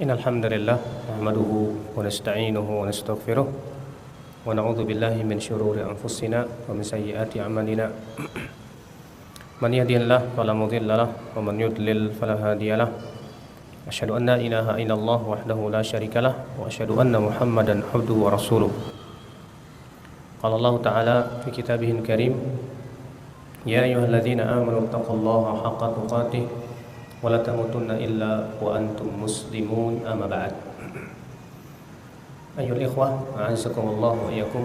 إن الحمد لله نحمده ونستعينه ونستغفره ونعوذ بالله من شرور أنفسنا ومن سيئات أعمالنا من يهده الله فلا مضل له ومن يضلل فلا هادي له أشهد أن لا إله إلا الله وحده لا شريك له وأشهد أن محمدا عبده ورسوله قال الله تعالى في كتابه الكريم يا أيها الذين آمنوا اتقوا الله حق تقاته ولا تموتن إلا وأنتم مسلمون أما بعد أيها الإخوة أعزكم الله وإياكم.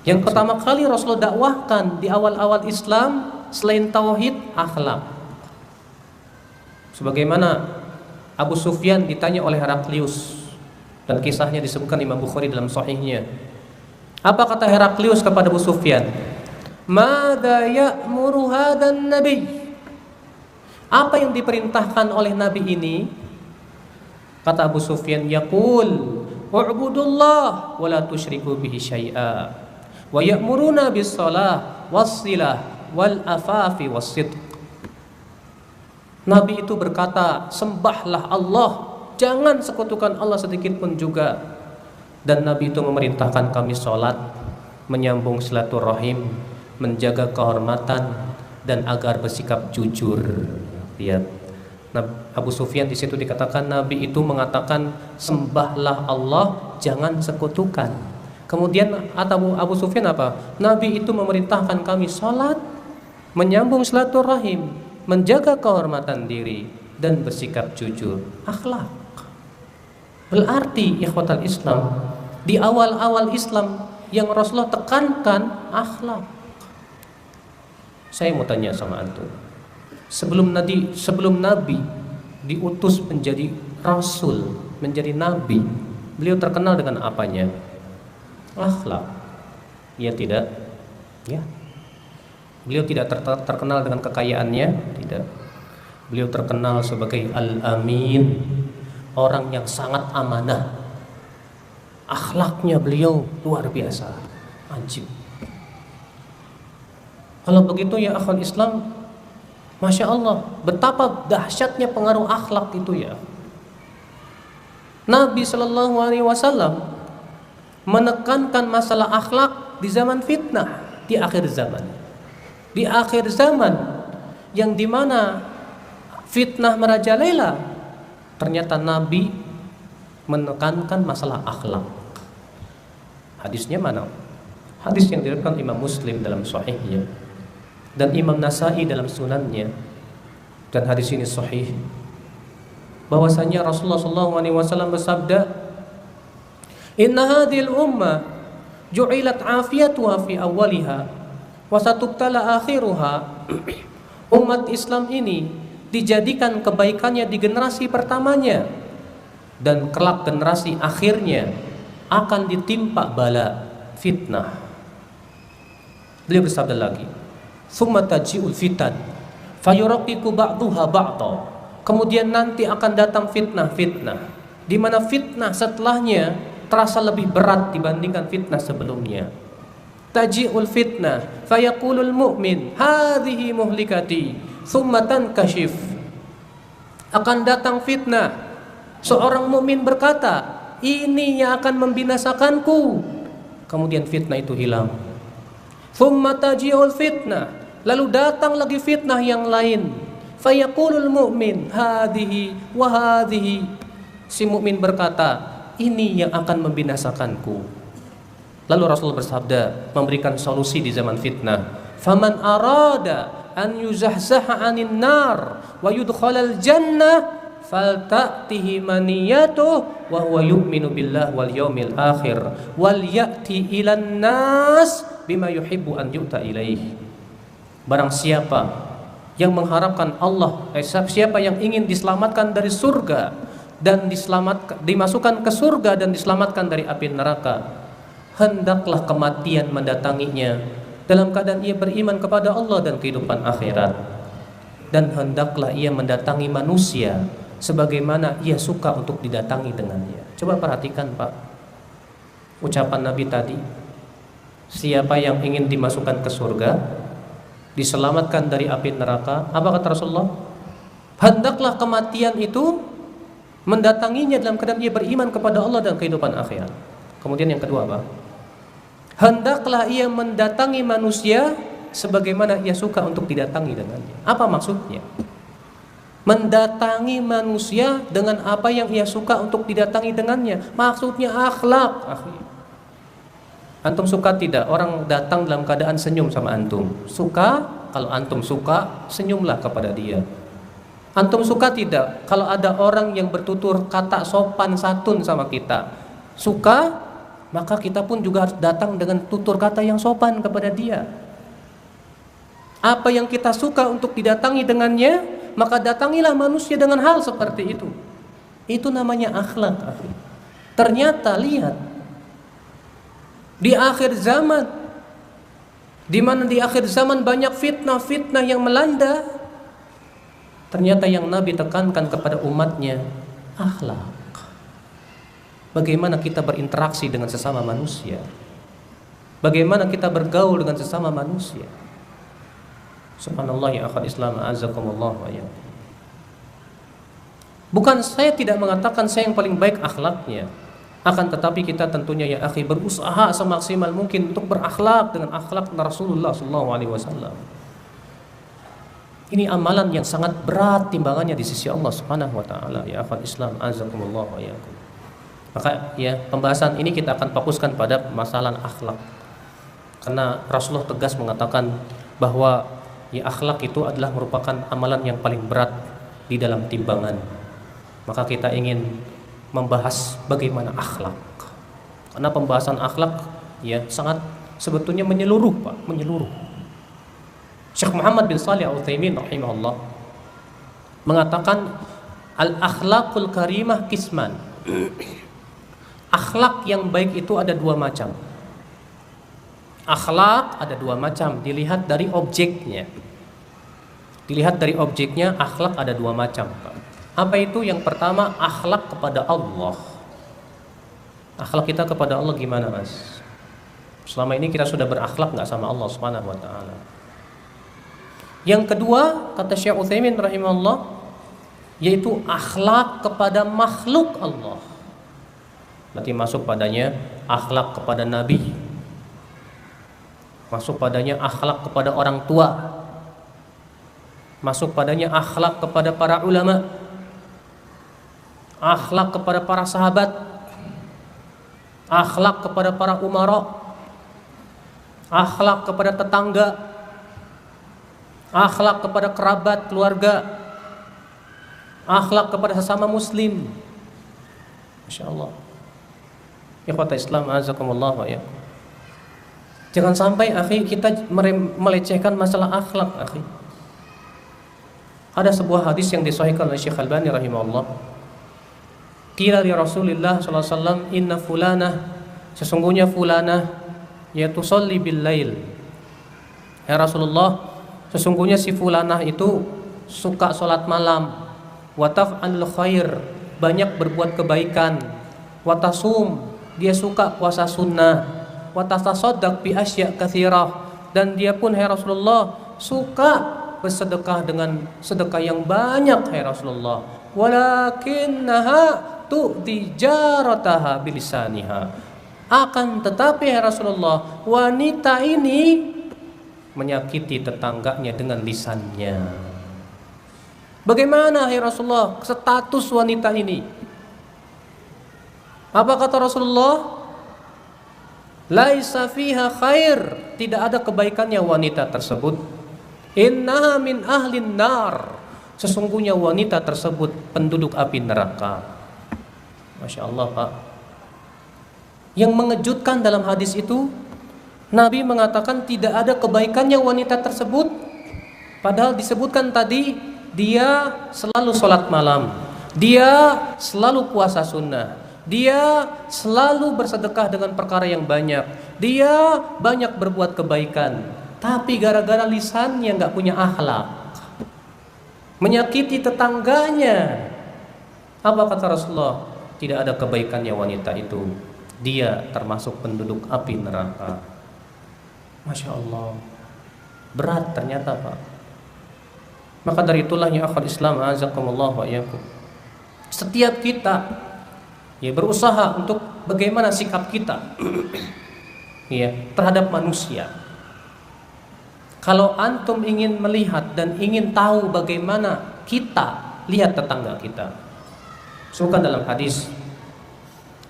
Yang pertama kali Rasulullah dakwahkan di awal-awal Islam selain tauhid, akhlak. Sebagaimana Abu Sufyan ditanya oleh Heraklius dan kisahnya disebutkan Imam Bukhari dalam sahihnya. Apa kata Heraklius kepada Abu Sufyan? Madza ya'muru hadan nabi? Apa yang diperintahkan oleh nabi ini? Kata Abu Sufyan, yaqul u'budullah wa la tusyriku bihi syai'a wa ya'muruna bis shalah was silah wal afafi was sidq. Nabi itu berkata, sembahlah Allah, jangan sekutukan Allah sedikit pun juga. Dan Nabi itu memerintahkan kami sholat, menyambung silaturahim, menjaga kehormatan, dan agar bersikap jujur. Lihat, Abu Sufyan di situ dikatakan Nabi itu mengatakan sembahlah Allah, jangan sekutukan. Kemudian Abu Sufyan apa? Nabi itu memerintahkan kami sholat, menyambung silaturahim, menjaga kehormatan diri, dan bersikap jujur, akhlak. Berarti ikhwatal Islam, di awal-awal Islam yang Rasulullah tekankan akhlak. Saya mau tanya sama antum, sebelum Nabi diutus menjadi Rasul, menjadi Nabi, beliau terkenal dengan apanya? Akhlak. Ya tidak? Ya. Beliau tidak terkenal dengan kekayaannya, tidak. Beliau terkenal sebagai Al-Amin, orang yang sangat amanah. Akhlaknya beliau luar biasa, ajib. Kalau begitu ya akhwal Islam, Masya Allah, betapa dahsyatnya pengaruh akhlak itu ya. Nabi Shallallahu Alaihi Wasallam menekankan masalah akhlak di zaman fitnah, di akhir zaman. Di akhir zaman yang dimana fitnah merajalela, ternyata Nabi menekankan masalah akhlak. Hadisnya mana? Hadis yang diriwayatkan Imam Muslim dalam sahihnya dan Imam Nasai dalam sunannya, dan hadis ini sahih, bahwasanya Rasulullah SAW bersabda, Inna hadhil ummah ju'ilat afiyatuha fi awwaliha wa satubtala akhiruha. Umat Islam ini dijadikan kebaikannya di generasi pertamanya, dan kelak generasi akhirnya akan ditimpa bala, fitnah. Beliau bersabda lagi, summa taji'ul fitan fayuraqiqu ba'duha ba'da. Kemudian nanti akan datang fitnah-fitnah, di mana fitnah setelahnya terasa lebih berat dibandingkan fitnah sebelumnya. Taji'ul fitnah fayaqulul mu'min hadhihi muhlikati thumma tankashif. Akan datang fitnah, seorang mukmin berkata, ini yang akan membinasakanku. Kemudian fitnah itu hilang. Thumma taji'ul fitnah, lalu datang lagi fitnah yang lain. Fayaqulul mu'min hadhihi wa hadhihi. Si mukmin berkata, ini yang akan membinasakanku. Lalu Rasul bersabda, memberikan solusi di zaman fitnah. Faman arada an yuzahzaha 'anil nar wa yudkhalal jannah falta'tihi maniyatuh wa huwa yu'minu billah wal yawmil akhir wal ya'ti ilan nas bima yuhibbu an yu'ta ilaih. Barang siapa yang mengharapkan Allah, siapa yang ingin diselamatkan dari surga dan dimasukkan ke surga dan diselamatkan dari api neraka, hendaklah kematian mendatanginya dalam keadaan ia beriman kepada Allah dan kehidupan akhirat, dan hendaklah ia mendatangi manusia sebagaimana ia suka untuk didatangi dengannya. Coba perhatikan Pak, ucapan Nabi tadi, siapa yang ingin dimasukkan ke surga, diselamatkan dari api neraka, apa kata Rasulullah? Hendaklah kematian itu mendatanginya dalam keadaan ia beriman kepada Allah dan kehidupan akhirat. Kemudian yang kedua apa? Hendaklah ia mendatangi manusia sebagaimana ia suka untuk didatangi dengannya. Apa maksudnya? Mendatangi manusia dengan apa yang ia suka untuk didatangi dengannya. Maksudnya akhlak. Antum suka tidak orang datang dalam keadaan senyum sama antum? Suka? Kalau antum suka, senyumlah kepada dia. Antum suka tidak kalau ada orang yang bertutur kata sopan santun sama kita? Suka? Maka kita pun juga harus datang dengan tutur kata yang sopan kepada dia. Apa yang kita suka untuk didatangi dengannya, maka datangilah manusia dengan hal seperti itu. Itu namanya akhlak. Ternyata lihat, di akhir zaman, di mana di akhir zaman banyak fitnah-fitnah yang melanda, ternyata yang Nabi tekankan kepada umatnya akhlak. Bagaimana kita berinteraksi dengan sesama manusia, bagaimana kita bergaul dengan sesama manusia. Subhanallah ya akhwat Islam, azakumullah wa iyyakum. Bukan saya tidak mengatakan saya yang paling baik akhlaknya, akan tetapi kita tentunya ya akhi berusaha semaksimal mungkin untuk berakhlak dengan akhlak Rasulullah SAW. Ini amalan yang sangat berat timbangannya di sisi Allah Subhanahu wa taala ya akhwat Islam, azakumullah wa iyyakum. Maka ya pembahasan ini kita akan fokuskan pada masalah akhlak. Karena Rasulullah tegas mengatakan bahwa ya akhlak itu adalah merupakan amalan yang paling berat di dalam timbangan. Maka kita ingin membahas bagaimana akhlak. Karena pembahasan akhlak ya sangat sebetulnya menyeluruh, Pak, menyeluruh. Syekh Muhammad bin Shalih Al-Utsaimin rahimahullah mengatakan al-akhlaqul karimah qisman. Akhlak yang baik itu ada dua macam. Akhlak ada dua macam, dilihat dari objeknya. Dilihat dari objeknya, akhlak ada dua macam. Apa itu? Yang pertama, akhlak kepada Allah. Akhlak kita kepada Allah gimana, Mas? Selama ini kita sudah berakhlak nggak sama Allah Subhanahu wa taala? Yang kedua, kata Syekh Utsaimin rahimahullah, yaitu akhlak kepada makhluk Allah. Berarti masuk padanya akhlak kepada Nabi, masuk padanya akhlak kepada orang tua, masuk padanya akhlak kepada para ulama, akhlak kepada para sahabat, akhlak kepada para umara, akhlak kepada tetangga, akhlak kepada kerabat keluarga, akhlak kepada sesama muslim. Masya Allah. Ikhwata Islam, azakumullah wa iyyakum. Jangan sampai akhi kita melecehkan masalah akhlak, akhi. Ada sebuah hadis yang disahihkan oleh Syekh Albani rahimahullah. Qila li Rasulillah sallallahu alaihi wasallam, inna fulanah, sesungguhnya fulanah ya tusalli bil lail. Ya Rasulullah, sesungguhnya si fulanah itu suka salat malam, wa taf'alul khair, banyak berbuat kebaikan, wa tasum, dia suka puasa sunnah, wa tasaddaq bi asya' katsirah, dan dia pun hai Rasulullah suka bersedekah dengan sedekah yang banyak hai Rasulullah, walakinnaha tu'ti jarataha bilisaniha, akan tetapi hai Rasulullah wanita ini menyakiti tetangganya dengan lisannya. Bagaimana hai Rasulullah status wanita ini? Apa kata Rasulullah? Laisa fiha khair, tidak ada kebaikannya wanita tersebut. Innaha min ahlin nar, sesungguhnya wanita tersebut penduduk api neraka. Masya Allah, Pak. Yang mengejutkan dalam hadis itu, Nabi mengatakan tidak ada kebaikannya wanita tersebut, padahal disebutkan tadi dia selalu sholat malam, dia selalu puasa sunnah, dia selalu bersedekah dengan perkara yang banyak, dia banyak berbuat kebaikan, tapi gara-gara lisannya nggak punya akhlak, menyakiti tetangganya. Apa kata Rasulullah? Tidak ada kebaikannya wanita itu, dia termasuk penduduk api neraka. Masya Allah, berat ternyata, Pak. Maka dari itulah ya akhwat Islam, azakumullah wa iyyakum, Setiap kita ya berusaha untuk bagaimana sikap kita ya terhadap manusia. Kalau antum ingin melihat dan ingin tahu bagaimana kita, lihat tetangga kita. Sebutkan dalam hadis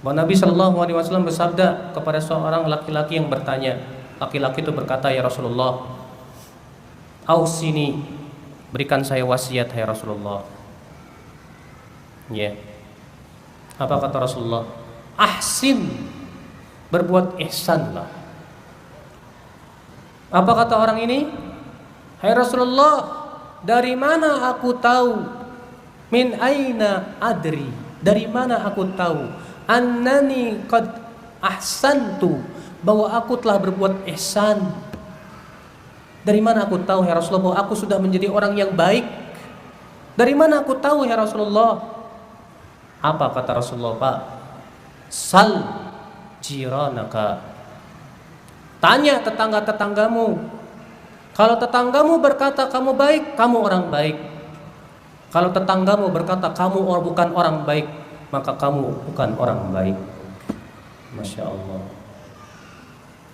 bahwa Nabi Shallallahu Alaihi Wasallam bersabda kepada seorang laki-laki yang bertanya. Laki-laki itu berkata, ya Rasulullah, ausini, berikan saya wasiat, hai Rasulullah. Ya. Apa kata Rasulullah? Ahsin, berbuat ihsanlah. Apa kata orang ini? Hai Rasulullah, dari mana aku tahu? Min aina adri? Dari mana aku tahu? Annani qad ahsantu, bahwa aku telah berbuat ihsan. Dari mana aku tahu ya Rasulullah bahwa aku sudah menjadi orang yang baik? Dari mana aku tahu ya Rasulullah? Apa kata Rasulullah, Pak? Sal jiranaka. Tanya tetangga-tetanggamu. Kalau tetanggamu berkata kamu baik, kamu orang baik. Kalau tetanggamu berkata kamu bukan orang baik, maka kamu bukan orang baik. Masya Allah.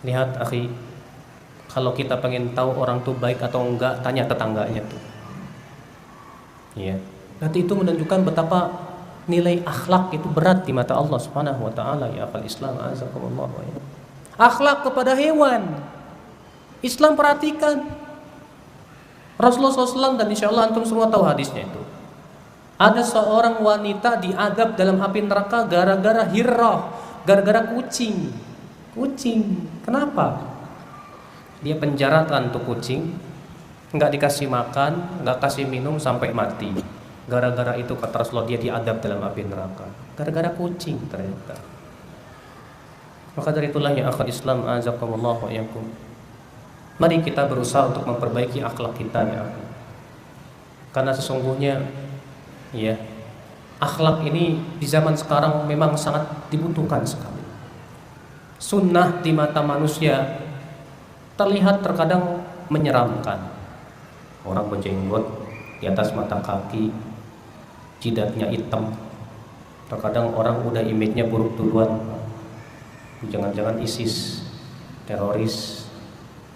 Lihat akhi, kalau kita pengen tahu orang itu baik atau enggak, tanya tetangganya tuh. Ya. Nanti itu menunjukkan betapa nilai akhlak itu berat di mata Allah Subhanahu wa taala, ya akal Islam azakumullah. Akhlak kepada hewan. Islam perhatikan. Rasulullah SAW, dan insya Allah antum semua tahu hadisnya itu. Ada seorang wanita diadab dalam api neraka gara-gara hirrah, gara-gara kucing. Kucing, kenapa? Dia penjarakan tuh kucing, nggak dikasih makan, nggak kasih minum sampai mati. Gara-gara itu kata Rasulullah dia diadab dalam api neraka. Gara-gara kucing ternyata. Maka dari itulah ya akal Islam azakumullah wa iyyakum. Mari kita berusaha untuk memperbaiki akhlak kita ya. Karena sesungguhnya ya akhlak ini di zaman sekarang memang sangat dibutuhkan sekali. Sunnah di mata manusia terlihat terkadang menyeramkan. Orang berjenggot di atas mata kaki, jidatnya hitam. Terkadang orang udah image-nya buruk duluan. Jangan-jangan ISIS, teroris,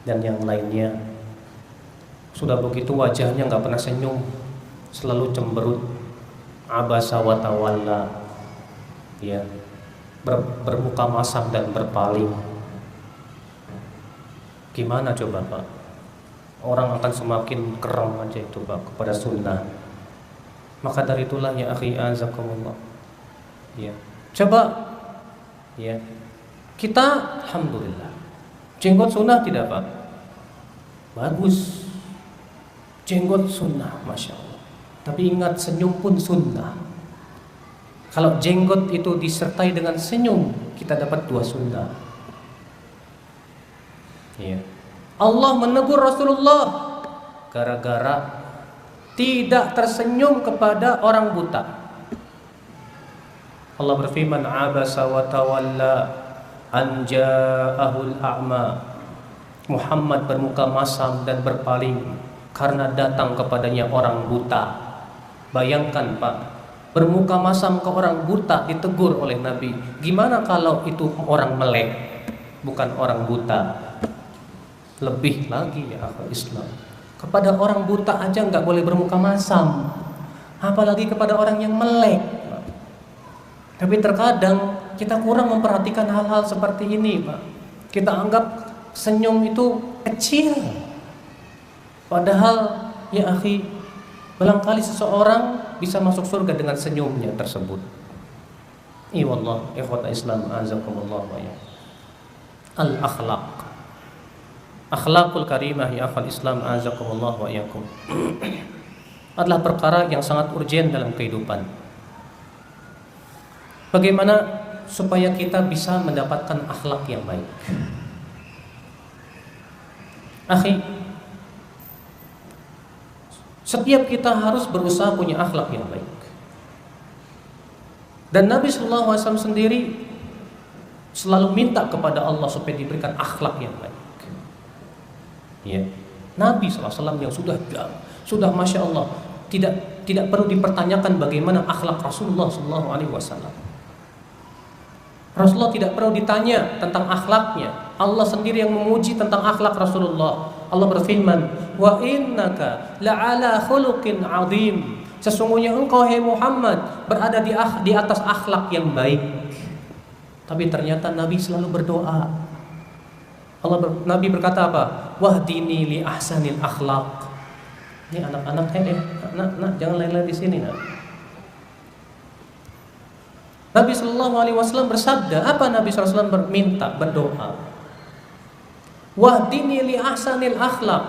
dan yang lainnya. Sudah begitu wajahnya nggak pernah senyum, selalu cemberut, abasa wa tawalla, ya, bermuka masam dan berpaling. Gimana coba Pak? Orang akan semakin kerem aja itu Pak kepada sunnah. Maka dari itulah ya akhi azakumullah, ya, coba ya, kita alhamdulillah jenggot sunnah tidak Pak? Bagus, jenggot sunnah, masya Allah. Tapi ingat, senyum pun sunnah. Kalau jenggot itu disertai dengan senyum, kita dapat 2 sunnah. Ya. Allah menegur Rasulullah gara-gara tidak tersenyum kepada orang buta. Allah berfirman, abasa wa tawalla an ja'ahul a'ma. Muhammad bermuka masam dan berpaling karena datang kepadanya orang buta. Bayangkan Pak, bermuka masam ke orang buta ditegur oleh Nabi. Gimana kalau itu orang melek, bukan orang buta? Lebih lagi ya akal Islam, kepada orang buta aja nggak boleh bermuka masam, apalagi kepada orang yang melek. Tapi terkadang kita kurang memperhatikan hal-hal seperti ini Pak. Kita anggap senyum itu kecil, padahal ya akhi, barangkali seseorang bisa masuk surga dengan senyumnya tersebut. Wallah, ikhwata Islam azakumullah wa ya. Al-akhlaq, akhlakul karimah ya akhal Islam azakumullah wa iyyakum adalah perkara yang sangat urgen dalam kehidupan. Bagaimana supaya kita bisa mendapatkan akhlak yang baik? Akhi, setiap kita harus berusaha punya akhlak yang baik. Dan Nabi SAW sendiri selalu minta kepada Allah supaya diberikan akhlak yang baik. Ya, Nabi SAW yang sudah Masya Allah tidak perlu dipertanyakan bagaimana akhlak Rasulullah Shallallahu Alaihi Wasallam. Rasulullah tidak perlu ditanya tentang akhlaknya. Allah sendiri yang memuji tentang akhlak Rasulullah. Allah berfirman, wa innaka la'ala khuluqin azim. Sesungguhnya engkau hai Muhammad berada di atas akhlak yang baik. Tapi ternyata Nabi selalu berdoa. Nabi berkata apa? Wahdini li ahsanil akhlaq. Ini anak-anak, nak, jangan lari-lari di sini, nak. Nabi Shallallahu Alaihi Wasallam bersabda, apa Nabi SAW berdoa? Wahdini li ahsanil akhlaq,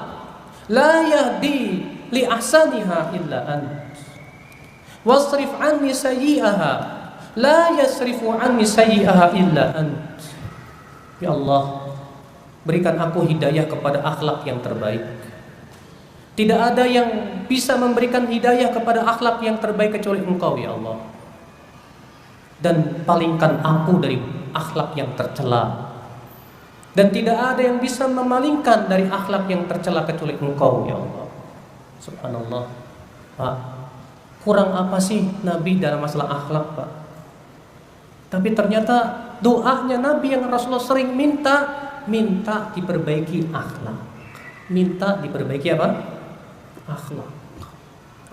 la yahdi li ahsaniha illa ant. Wasrif anni sayyi'aha, la yasrifu anni sayyi'aha illa ant. Ya Allah, berikan aku hidayah kepada akhlak yang terbaik. Tidak ada yang bisa memberikan hidayah kepada akhlak yang terbaik kecuali Engkau, ya Allah. Dan palingkan aku dari akhlak yang tercela. Dan tidak ada yang bisa memalingkan dari akhlak yang tercela kecuali Engkau, ya Allah. Subhanallah. Pak, kurang apa sih Nabi dalam masalah akhlak, Pak? Tapi ternyata doanya Nabi yang Rasulullah sering minta diperbaiki akhlak. Minta diperbaiki apa? Akhlak.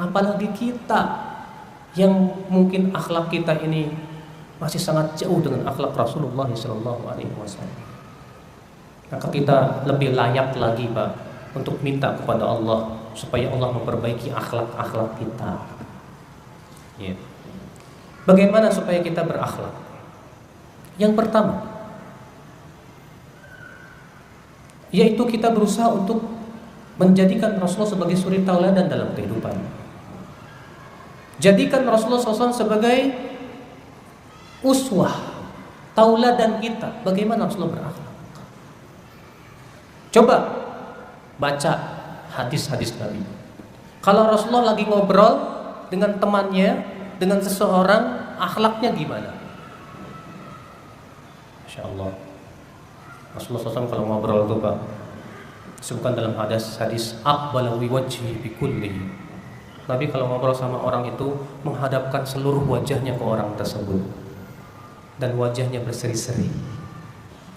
Apalagi kita yang mungkin akhlak kita ini masih sangat jauh dengan akhlak Rasulullah Sallallahu Alaihi Wasallam. Maka kita lebih layak lagi, Pak, untuk minta kepada Allah supaya Allah memperbaiki akhlak-akhlak kita. Ya. Bagaimana supaya kita berakhlak? Yang pertama, yaitu kita berusaha untuk menjadikan Rasulullah sebagai suri tauladan dalam kehidupan. Jadikan Rasulullah SAW sebagai uswah, tauladan kita. Bagaimana Rasulullah berakhlak? Coba baca hadis-hadis Nabi. Kalau Rasulullah lagi ngobrol dengan temannya, dengan seseorang, akhlaknya gimana? Masya Allah. Rasulullah SAW kalau ngobrol itu, Pak, disebutkan dalam hadis aqbala wi wajhi bi kullihi. Nabi kalau ngobrol sama orang itu menghadapkan seluruh wajahnya ke orang tersebut dan wajahnya berseri-seri.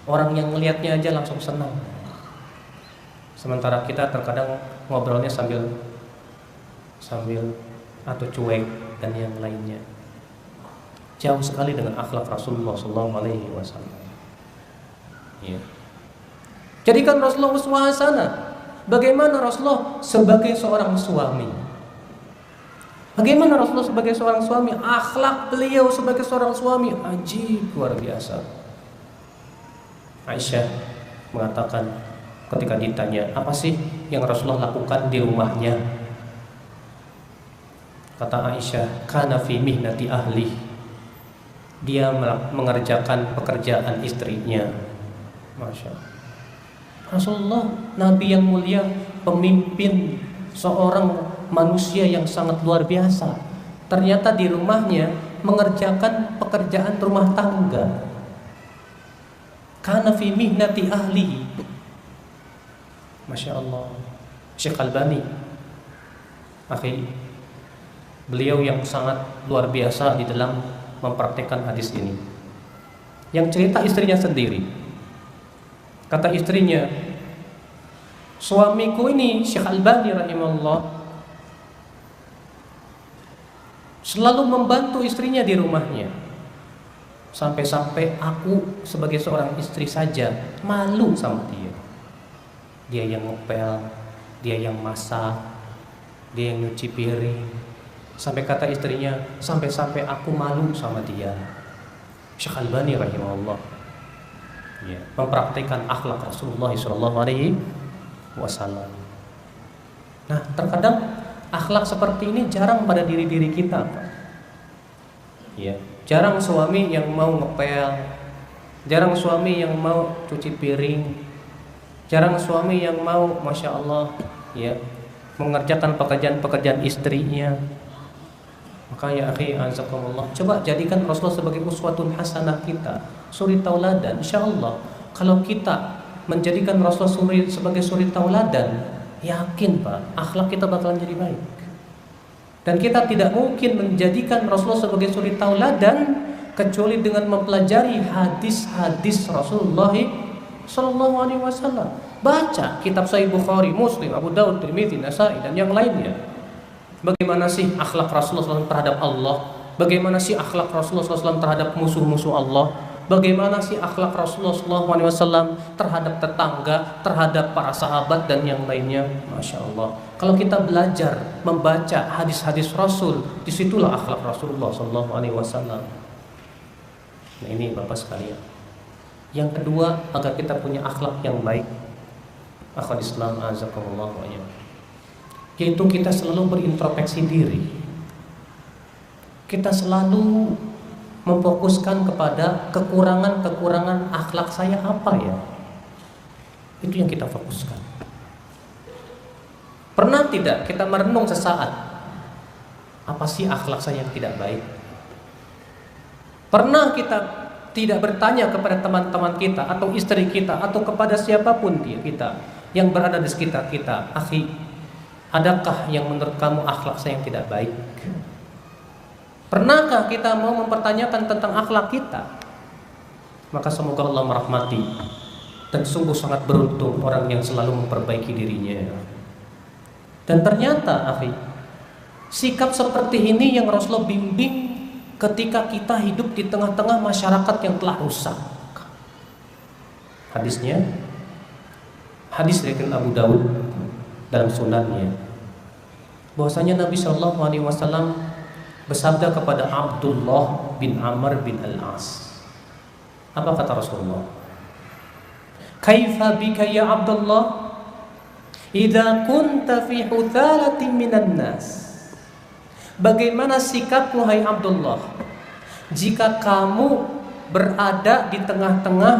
Orang yang melihatnya aja langsung senang. Sementara kita terkadang ngobrolnya sambil atau cuek dan yang lainnya. Jauh sekali dengan akhlak Rasulullah SAW. Ya. Jadikan Rasulullah uswah hasanah. Bagaimana Rasulullah sebagai seorang suami? Bagaimana Rasulullah sebagai seorang suami? Akhlak beliau sebagai seorang suami ajib, luar biasa. Aisyah mengatakan ketika ditanya, apa sih yang Rasulullah lakukan di rumahnya? Kata Aisyah, kana fi mihnati ahli. Dia mengerjakan pekerjaan istrinya. Masya Allah. Rasulullah, Nabi yang mulia, pemimpin, seorang manusia yang sangat luar biasa. Ternyata di rumahnya mengerjakan pekerjaan rumah tangga. Kana fi mihnati ahli. Masya Allah. Syekh Albani, beliau yang sangat luar biasa di dalam mempraktikkan hadis ini. Yang cerita istrinya sendiri. Kata istrinya, suamiku ini Syekh Albani rahimahullah selalu membantu istrinya di rumahnya. Sampai-sampai aku sebagai seorang istri saja malu sama dia. Dia yang ngepel, dia yang masak, dia yang nyuci piring. Sampai kata istrinya, sampai-sampai aku malu sama dia. Syekh Albani rahimahullah, ya, mempraktikkan akhlak Rasulullah SAW. Nah, terkadang akhlak seperti ini jarang pada diri-diri kita, Pak. Ya, jarang suami yang mau ngepel, jarang suami yang mau cuci piring, jarang suami yang mau, masya Allah, ya, mengerjakan pekerjaan-pekerjaan istrinya. Maka ya akhi azakumullah, coba jadikan Rasulullah sebagai uswatun hasanah kita, suri tauladan. Insyaallah kalau kita menjadikan Rasulullah sebagai suri tauladan, yakin Pak, akhlak kita bakalan jadi baik. Dan kita tidak mungkin menjadikan Rasulullah sebagai suri tauladan kecuali dengan mempelajari hadis-hadis Rasulullah Sallallahu Alaihi Wasallam. Baca kitab Sahih Bukhari, Muslim, Abu Daud, Tirmidzi, Nasai dan yang lainnya. Bagaimana sih akhlak Rasulullah SAW terhadap Allah? Bagaimana sih akhlak Rasulullah SAW terhadap musuh-musuh Allah? Bagaimana sih akhlak Rasulullah SAW terhadap tetangga, terhadap para sahabat dan yang lainnya? Masya Allah. Kalau kita belajar membaca hadis-hadis Rasul, disitulah akhlak Rasulullah SAW. Nah ini Bapak sekalian. Yang kedua, agar kita punya akhlak yang baik, akhlak Islam azakumullah wa iyyakum, yaitu kita selalu berintrospeksi diri. Kita selalu memfokuskan kepada kekurangan-kekurangan akhlak saya apa ya. Itu yang kita fokuskan. Pernah tidak kita merenung sesaat, apa sih akhlak saya yang tidak baik? Pernah kita tidak bertanya kepada teman-teman kita atau istri kita atau kepada siapapun kita yang berada di sekitar kita, akhi, adakah yang menurut kamu akhlak saya yang tidak baik? Pernahkah kita mau mempertanyakan tentang akhlak kita? Maka semoga Allah merahmati dan sungguh sangat beruntung orang yang selalu memperbaiki dirinya. Dan ternyata, akhi, sikap seperti ini yang Rasulullah bimbing ketika kita hidup di tengah-tengah masyarakat yang telah rusak. Hadisnya, hadis riwayat Abu Daud dalam sunannya, bahwasanya Nabi Shallallahu Alaihi Wasallam bersabda kepada Abdullah bin Amr bin Al-As. Apa kata Rasulullah? Kaifa bika ya Abdullah idza kunta fi huthalatin minan nas? Bagaimana sikapmu hai Abdullah jika kamu berada di tengah-tengah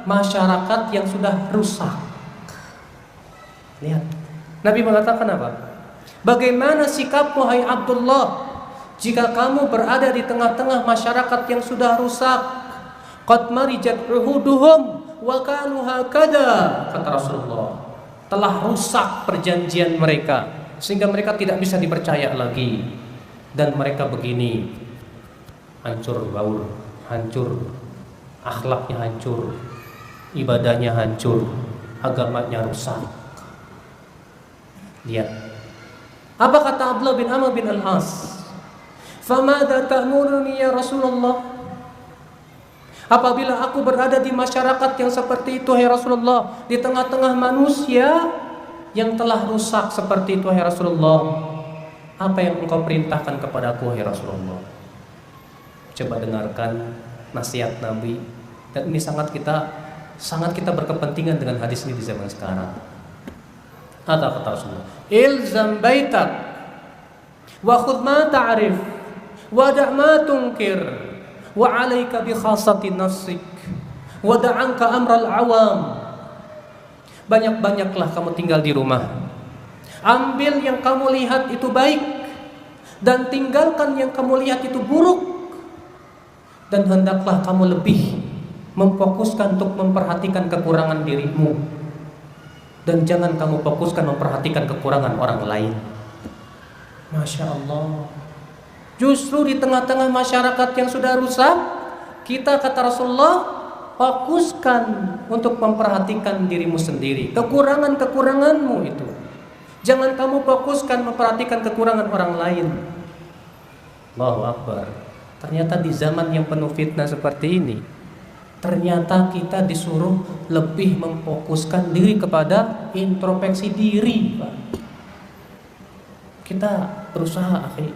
masyarakat yang sudah rusak? Lihat, Nabi mengatakan apa? Bagaimana sikapmu hai Abdullah jika kamu berada di tengah-tengah masyarakat yang sudah rusak? Qad marijat uhuduhum wa kanu hakada, kata Rasulullah. Telah rusak perjanjian mereka sehingga mereka tidak bisa dipercaya lagi. Dan mereka begini, hancur baur, hancur, akhlaknya hancur, ibadahnya hancur, agamanya rusak. Lihat, apa kata Abdullah bin Amr bin Al-As? Famada ta'muruni ya Rasulullah? Apabila aku berada di masyarakat yang seperti itu, hai Rasulullah, di tengah-tengah manusia yang telah rusak seperti itu, hai Rasulullah, apa yang engkau perintahkan kepadaku, hai Rasulullah? Coba dengarkan nasihat Nabi. Dan ini sangat kita berkepentingan dengan hadis ini di zaman sekarang. Kata Rasulullah, ilzam baitak wa khudh ma ta'rif wa da' ma tunkir wa 'alaika bi khassati nafsik wa da'anka amral awam. Banyak-banyaklah kamu tinggal di rumah. Ambil yang kamu lihat itu baik dan tinggalkan yang kamu lihat itu buruk. Dan hendaklah kamu lebih memfokuskan untuk memperhatikan kekurangan dirimu dan jangan kamu fokuskan memperhatikan kekurangan orang lain. Masya Allah. Justru di tengah-tengah masyarakat yang sudah rusak, kita, kata Rasulullah, fokuskan untuk memperhatikan dirimu sendiri, kekurangan-kekuranganmu itu. Jangan kamu fokuskan memperhatikan kekurangan orang lain. Allahu Akbar. Ternyata di zaman yang penuh fitnah seperti ini, ternyata kita disuruh lebih memfokuskan diri kepada introspeksi diri, Pak. Kita berusaha, akhi,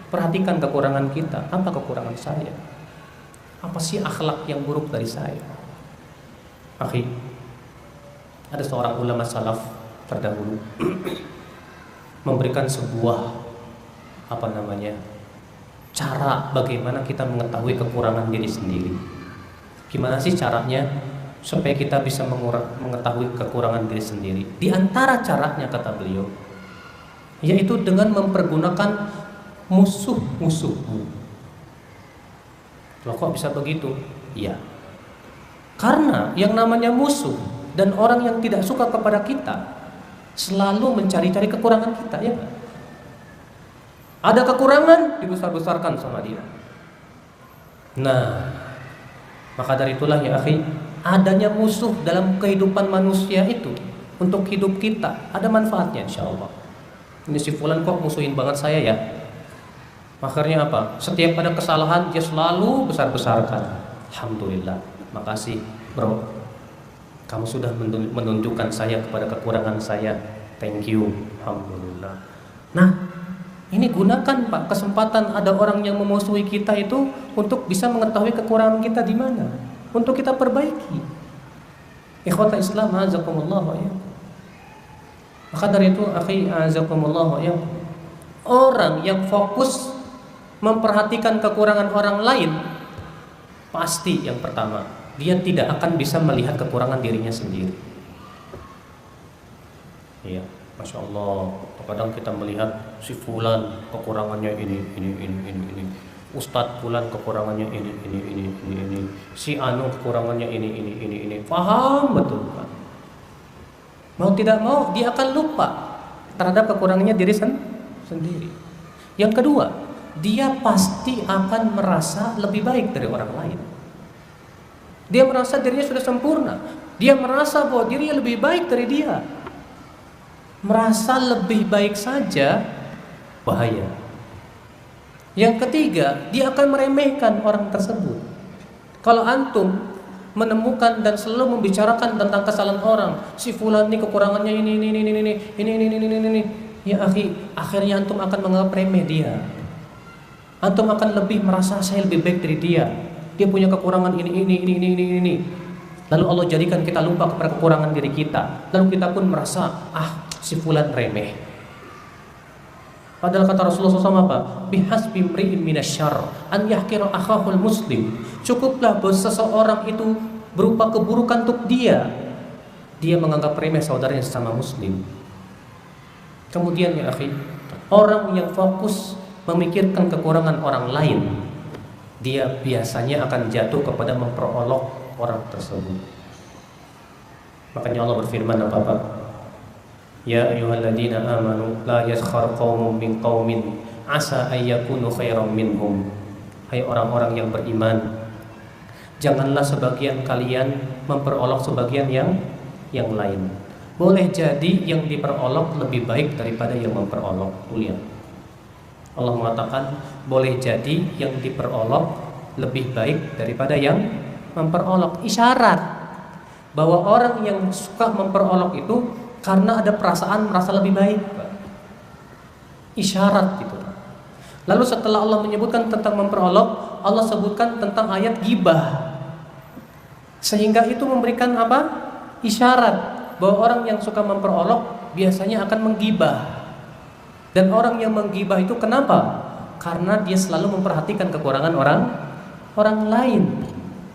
perhatikan kekurangan kita. Apa kekurangan saya? Apa sih akhlak yang buruk dari saya? Akhi, ada seorang ulama salaf terdahulu memberikan sebuah cara bagaimana kita mengetahui kekurangan diri sendiri. Gimana sih caranya supaya kita bisa mengetahui kekurangan diri sendiri? Di antara caranya, kata beliau, yaitu dengan mempergunakan musuh-musuhmu. Loh, kok bisa begitu? Iya, karena yang namanya musuh dan orang yang tidak suka kepada kita selalu mencari-cari kekurangan kita, ya kan? Ada kekurangan, dibesar-besarkan sama dia. Nah, maka dari itulah ya akhi, adanya musuh dalam kehidupan manusia itu untuk hidup kita ada manfaatnya insyaallah. Ini si fulan kok musuhin banget saya ya. Akhirnya apa? Setiap ada kesalahan dia selalu besar-besarkan. Alhamdulillah, makasih bro, kamu sudah menunjukkan saya kepada kekurangan saya. Thank you, alhamdulillah. Nah, ini gunakan Pak kesempatan ada orang yang memusuhi kita itu untuk bisa mengetahui kekurangan kita di mana, untuk kita perbaiki. Ikhwata Islam, azakumullah wa iyyakum. Maka dari itu, akhi, azakumullah wa iyyakum, orang yang fokus memperhatikan kekurangan orang lain, pasti yang pertama, dia tidak akan bisa melihat kekurangan dirinya sendiri. Iya, Masya Allah. Kadang kita melihat si fulan kekurangannya ini. Ustadz fulan kekurangannya ini. Si anu kekurangannya ini. Paham betul kan? Mau tidak mau dia akan lupa terhadap kekurangannya diri sendiri. Yang kedua, dia pasti akan merasa lebih baik dari orang lain. Dia merasa dirinya sudah sempurna. Dia merasa bahwa dirinya lebih baik dari dia. Merasa lebih baik saja bahaya. Yang ketiga, dia akan meremehkan orang tersebut. Kalau antum menemukan dan selalu membicarakan tentang kesalahan orang, si fulan ini kekurangannya ini, ya akhi, akhirnya antum akan menganggap remeh dia. Antum akan lebih merasa saya lebih baik dari dia. Dia punya kekurangan ini. Lalu Allah jadikan kita lupa kepada kekurangan diri kita. Lalu kita pun merasa, si fulan remeh. Padahal kata Rasulullah SAW apa? Bihasbi mri'in minasyarr an yahqira akhahul muslim. Cukuplah bahwa seseorang itu berupa keburukan untuk dia menganggap remeh saudaranya sesama muslim. Kemudian ya akhi, orang yang fokus memikirkan kekurangan orang lain, dia biasanya akan jatuh kepada memperolok orang tersebut. Makanya Allah berfirman apa? Ya ayyuhalladzina amanu la yaskhar qaumun min qaumin asa ay yakunu khairam minhum. Hai orang-orang yang beriman, janganlah sebagian kalian memperolok sebagian yang lain. Boleh jadi yang diperolok lebih baik daripada yang memperolok. Lihat, Allah mengatakan boleh jadi yang diperolok lebih baik daripada yang memperolok. Isyarat bahwa orang yang suka memperolok itu karena ada perasaan merasa lebih baik. Isyarat itu. Lalu setelah Allah menyebutkan tentang memperolok, Allah sebutkan tentang ayat ghibah. Sehingga itu memberikan apa? Isyarat bahwa orang yang suka memperolok biasanya akan menggibah. Dan orang yang menggibah itu kenapa? Karena dia selalu memperhatikan kekurangan orang lain.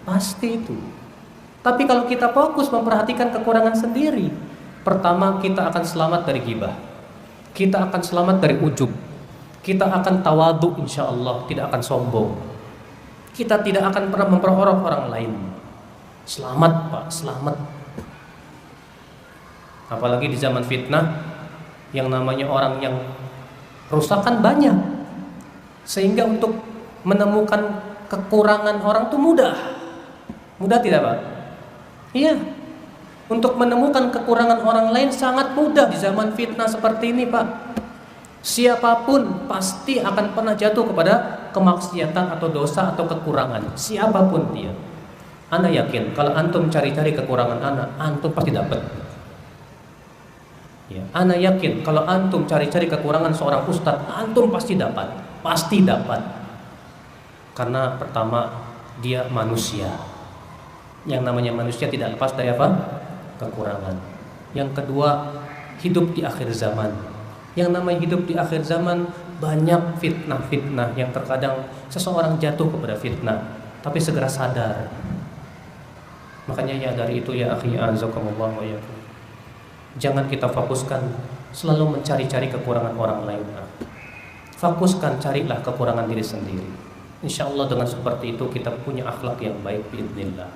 Pasti itu. Tapi kalau kita fokus memperhatikan kekurangan sendiri, pertama kita akan selamat dari ghibah. Kita akan selamat dari ujub. Kita akan tawadhu insyaallah, tidak akan sombong. Kita tidak akan pernah memperolok orang lain. Selamat Pak, selamat. Apalagi di zaman fitnah yang namanya orang yang rusakan banyak, sehingga untuk menemukan kekurangan orang itu mudah tidak Pak? Iya, untuk menemukan kekurangan orang lain sangat mudah di zaman fitnah seperti ini Pak. Siapapun pasti akan pernah jatuh kepada kemaksiatan atau dosa atau kekurangan, siapapun dia. Ana yakin kalau antum cari-cari kekurangan antum pasti dapat. Ya, ana yakin kalau antum cari-cari kekurangan seorang ustadz, antum pasti dapat. Karena pertama, dia manusia. Yang namanya manusia tidak lepas dari apa? Kekurangan. Yang kedua, hidup di akhir zaman. Yang namanya hidup di akhir zaman banyak fitnah-fitnah yang terkadang seseorang jatuh kepada fitnah, tapi segera sadar. Makanya ya dari itu ya akhi azakumullah wa iyyakum, jangan kita fokuskan selalu mencari-cari kekurangan orang lain. Fokuskan, carilah kekurangan diri sendiri. Insya Allah dengan seperti itu kita punya akhlak yang baik biidznillah.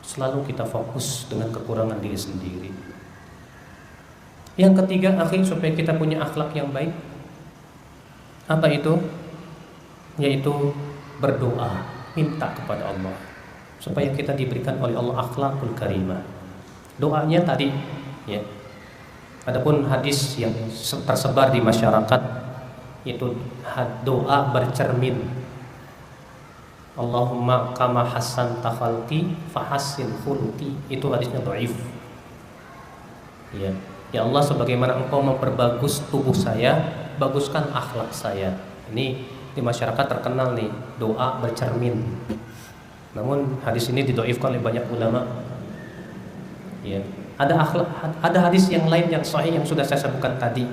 Selalu kita fokus dengan kekurangan diri sendiri. Yang ketiga, akhi, supaya kita punya akhlak yang baik, Apa itu? Yaitu berdoa, minta kepada Allah supaya kita diberikan oleh Allah akhlakul karimah. Doanya tadi, ya. Adapun hadis yang tersebar di masyarakat itu doa bercermin. Allahumma kama hassanta khalqi fahassin khuluqi. Itu hadisnya dhaif. Ya. Ya Allah, sebagaimana Engkau memperbagus tubuh saya, baguskan akhlak saya. Ini di masyarakat terkenal nih, doa bercermin. Namun hadis ini didhaifkan oleh banyak ulama. Ya. Ada hadis yang lain yang sahih yang sudah saya sebutkan tadi.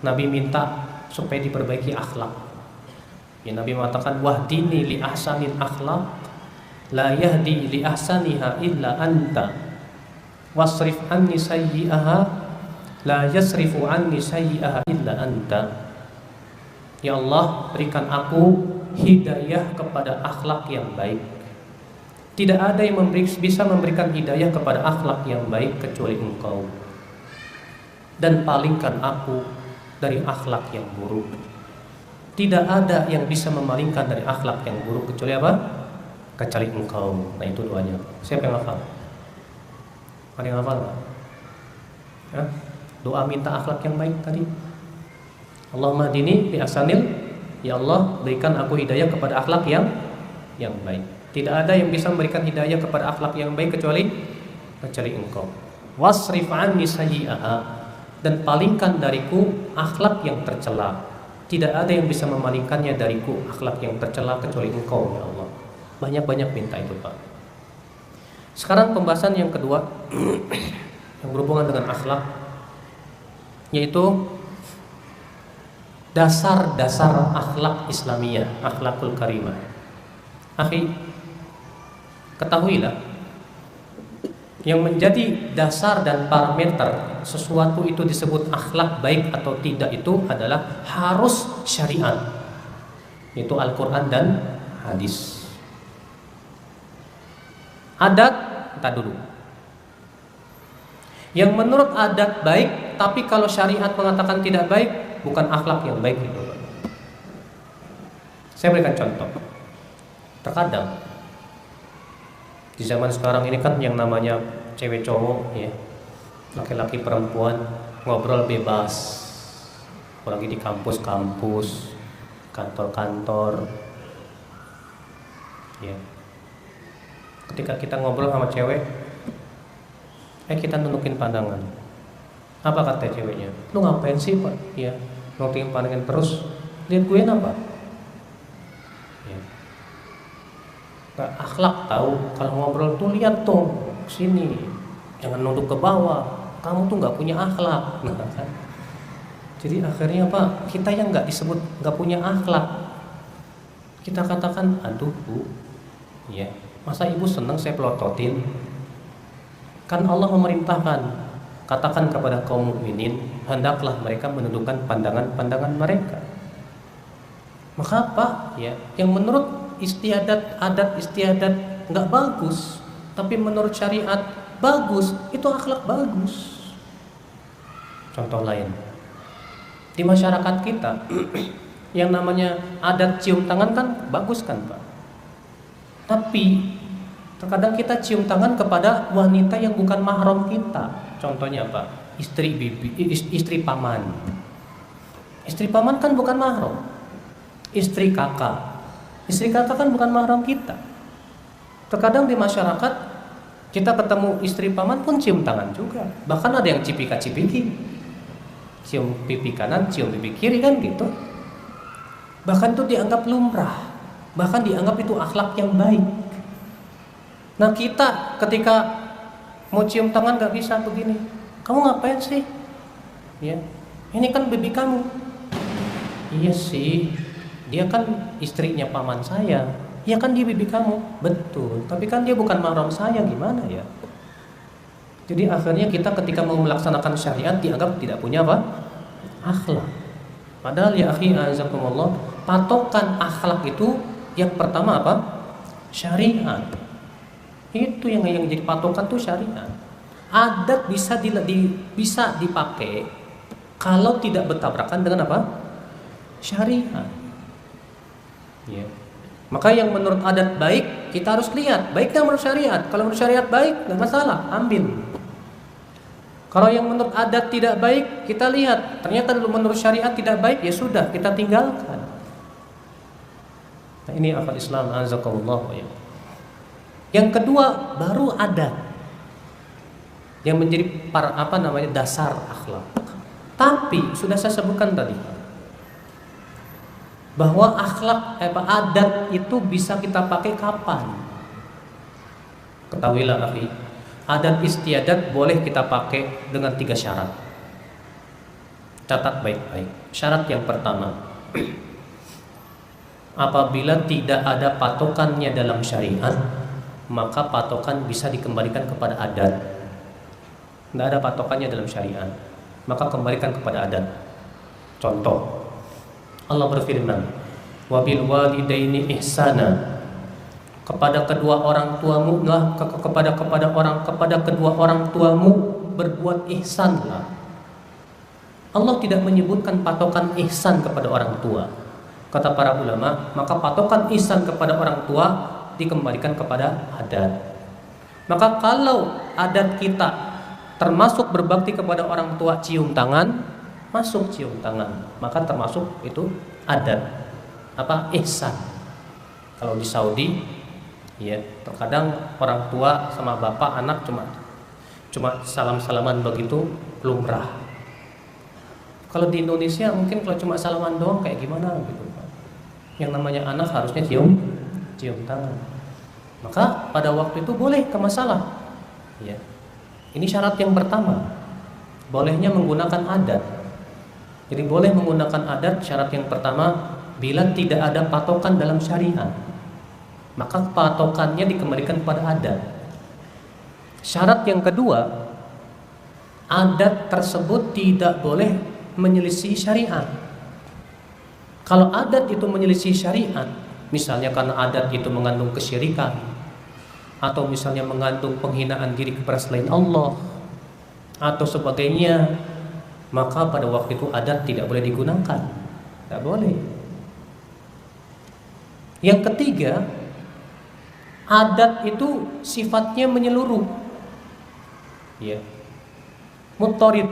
Nabi minta supaya diperbaiki akhlak. Ya, Nabi mengatakan wahdini li ahsanil akhlaq la yahdi li ahsaniha illa anta wasrif anni sayyi'aha la yasrifu anni sayyi'aha illa anta. Ya Allah, berikan aku hidayah kepada akhlak yang baik. Tidak ada yang bisa memberikan hidayah kepada akhlak yang baik kecuali Engkau. Dan palingkan aku dari akhlak yang buruk. Tidak ada yang bisa memalingkan dari akhlak yang buruk kecuali apa? Kecuali Engkau. Nah, itu doanya. Siapa yang hafal? Ada yang hafal nggak? Ya? Doa minta akhlak yang baik tadi. Allahumma hdini bi ahsanil. Ya Allah, berikan aku hidayah kepada akhlak yang baik. Tidak ada yang bisa memberikan hidayah kepada akhlak yang baik kecuali Engkau. Wasrif anni sayyi'aha, dan palingkan dariku akhlak yang tercela. Tidak ada yang bisa memalingkannya dariku akhlak yang tercela kecuali Engkau, ya Allah. Banyak-banyak minta itu, Pak. Sekarang pembahasan yang kedua yang berhubungan dengan akhlak, yaitu dasar-dasar akhlak Islamiyah, akhlakul karimah. Akhi, ketahuilah, yang menjadi dasar dan parameter sesuatu itu disebut akhlak baik atau tidak itu adalah harus syariat, yaitu Al-Quran dan hadis. Adat, tak dulu. Yang menurut adat baik, tapi kalau syariat mengatakan tidak baik, bukan akhlak yang baik itu. Saya berikan contoh. Terkadang di zaman sekarang ini kan yang namanya cewek cowok, ya, laki-laki perempuan ngobrol bebas, apalagi di kampus-kampus, kantor-kantor, ya. Ketika kita ngobrol sama cewek, kita nunjukin pandangan. Apa kata ceweknya? Lu ngapain sih, Pak? Ya, nunjukin pandangan terus. Lihat gue apa? Ya. Gak akhlak tahu. Kalau ngobrol tuh lihat tuh sini, jangan nunduk ke bawah. Kamu tuh nggak punya akhlak. Nah, kan? Jadi akhirnya Pak, kita yang nggak disebut nggak punya akhlak, kita katakan, aduh Bu, ya, masa Ibu senang saya pelototin? Kan Allah memerintahkan, katakan kepada kaum mukminin, hendaklah mereka menundukkan pandangan-pandangan mereka. Maka apa? Ya, yang menurut adat istiadat nggak bagus, tapi menurut syariat bagus, itu akhlak bagus. Contoh lain, di masyarakat kita, yang namanya adat cium tangan kan bagus kan Pak? Tapi terkadang kita cium tangan kepada wanita yang bukan mahram kita. Contohnya apa? Istri paman. Istri paman kan bukan mahram. Istri kakak kan bukan mahram kita. Terkadang di masyarakat kita ketemu istri paman pun cium tangan juga. Bahkan ada yang cipika-cipiki, cium pipi kanan, cium pipi kiri kan gitu. Bahkan itu dianggap lumrah, bahkan dianggap itu akhlak yang baik. Nah kita ketika mau cium tangan gak bisa begini. Kamu ngapain sih? Ya, ini kan bibi kamu. Iya sih, dia kan istrinya paman saya. Ya kan dia bibi kamu, betul. Tapi kan dia bukan mahram saya, gimana ya? Jadi akhirnya kita ketika mau melaksanakan syariat dianggap tidak punya apa? Akhlak. Padahal ya akhi azakumullah, patokan akhlak itu yang pertama apa? Syariat. Itu yang jadi patokan tuh syariat. Adat bisa dipakai kalau tidak bertabrakan dengan apa? syariat. Ya. Maka yang menurut adat baik, kita harus lihat baiknya menurut syariat. Kalau menurut syariat baik, nggak masalah, ambil. Kalau yang menurut adat tidak baik, kita lihat ternyata menurut syariat tidak baik, ya sudah, kita tinggalkan. Nah, ini akal Islam, azakumullah ya. Yang kedua, baru adat yang menjadi dasar akhlak. Tapi sudah saya sebutkan tadi bahwa adat itu bisa kita pakai kapan? Ketahuilah akhi, adat istiadat boleh kita pakai dengan 3 syarat. Catat baik-baik. Syarat yang pertama, apabila tidak ada patokannya dalam syariat, maka patokan bisa dikembalikan kepada adat. Tidak ada patokannya dalam syariat, maka kembalikan kepada adat. Contoh, Allah berfirman, wabil walidaini ihsana, kepada kedua orang tuamu lah, kepada kedua orang tuamu berbuat ihsanlah. Allah tidak menyebutkan patokan ihsan kepada orang tua. Kata para ulama, maka patokan ihsan kepada orang tua dikembalikan kepada adat. Maka kalau adat kita termasuk berbakti kepada orang tua, cium tangan, masuk cium tangan, maka termasuk itu adat ihsan. Kalau di Saudi, ya, terkadang orang tua sama bapak anak cuma salam-salaman begitu, lumrah. Kalau di Indonesia mungkin kalau cuma salaman doang kayak gimana gitu. Yang namanya anak harusnya cium tangan. Maka pada waktu itu boleh, ke masalah. Ya. Ini syarat yang pertama. Bolehnya menggunakan adat. Jadi boleh menggunakan adat, syarat yang pertama bila tidak ada patokan dalam syariat. Maka patokannya dikembalikan kepada adat. Syarat yang kedua, adat tersebut tidak boleh menyelisih syariat. Kalau adat itu menyelisih syariat, misalnya karena adat itu mengandung kesyirikan, atau misalnya mengandung penghinaan diri kepada selain Allah, atau sebagainya, maka pada waktu itu adat tidak boleh digunakan. Tidak boleh. Yang ketiga, adat itu sifatnya menyeluruh, ya, muttorid.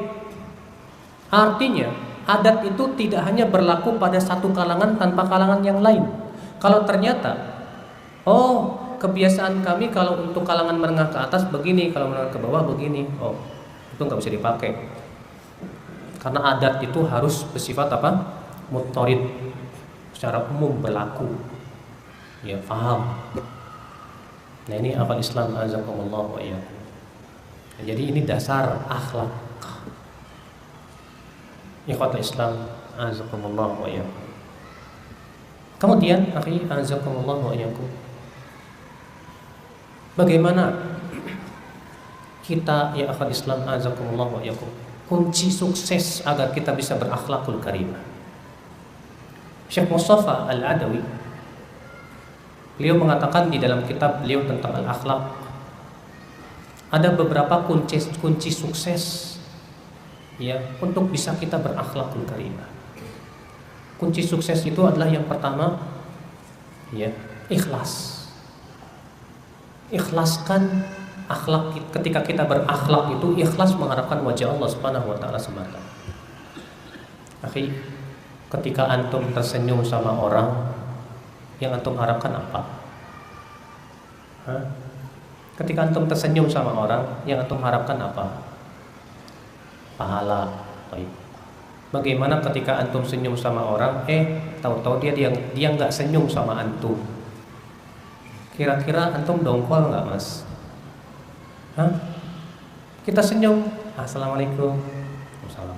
Artinya adat itu tidak hanya berlaku pada satu kalangan tanpa kalangan yang lain. Kalau ternyata kebiasaan kami kalau untuk kalangan menengah ke atas begini, kalau menengah ke bawah begini, itu nggak bisa dipakai. Karena adat itu harus bersifat muttorid, secara umum berlaku. Ya, paham. Nah, ini akal Islam, azakumullah wa iyyakum. Jadi ini dasar akhlak. Ikhwatul Islam, azakumullah wa iyyakum. Kemudian, akhi, azakumullah wa iyyakum, bagaimana kita, ya akal Islam, azakumullah wa iyyakum, kunci sukses agar kita bisa berakhlakul karimah? Syekh Mustafa Al-Adawi, beliau mengatakan di dalam kitab beliau tentang al-akhlak, ada beberapa kunci sukses, ya, untuk bisa kita berakhlakul karimah. Kunci sukses itu adalah yang pertama, ya, ikhlas. Ikhlaskan akhlak. Ketika kita berakhlak itu ikhlas mengharapkan wajah Allah Subhanahu wa taala semata. Akhi, ketika antum tersenyum sama orang, yang antum harapkan apa? Ketika antum tersenyum sama orang, yang antum harapkan apa? Pahala. Bagaimana ketika antum senyum sama orang, tahu-tahu dia nggak senyum sama antum? Kira-kira antum dongkol nggak, Mas? Kita senyum, assalamualaikum, salam.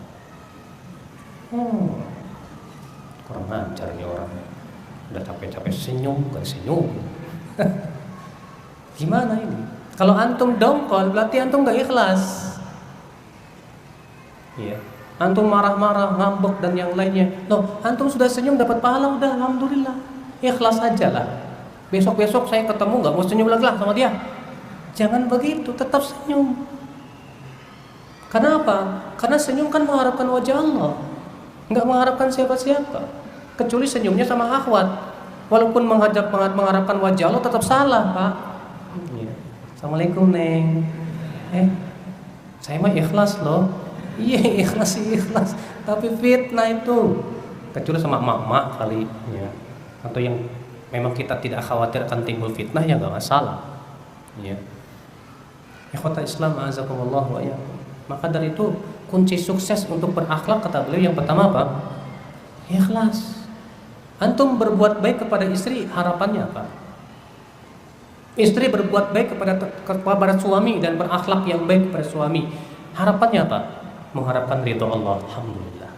Kurang ajar nih orang. Udah capek-capek senyum, nggak senyum. Gimana ini? Kalau antum dongkol, berarti antum nggak ikhlas. Iya. Antum marah-marah, ngambek dan yang lainnya. Loh, antum sudah senyum dapat pahala, udah alhamdulillah. Ikhlas aja lah. Besok-besok saya ketemu nggak mau senyum lagi lah sama dia. Jangan begitu, tetap senyum. Kenapa? Karena senyum kan mengharapkan wajah Allah, nggak mengharapkan siapa-siapa. kecuali senyumnya sama akhwat. Walaupun mengharapkan wajah Allah tetap salah, Pak. Ya. Assalamualaikum, Neng. Saya mah ikhlas loh. Iya, ikhlas. Tapi fitnah itu. Kecuali sama emak-emak kali, ya. Atau yang memang kita tidak khawatir akan timbul fitnah, ya nggak masalah. Ya. Ikhwata Islam, azakumullah wa iyyakum. Maka dari itu kunci sukses untuk berakhlak kata beliau yang pertama apa? Ikhlas. Antum berbuat baik kepada istri, harapannya apa? Istri berbuat baik kepada suami dan berakhlak yang baik kepada suami, harapannya apa? Mengharapkan ridho Allah. Alhamdulillah.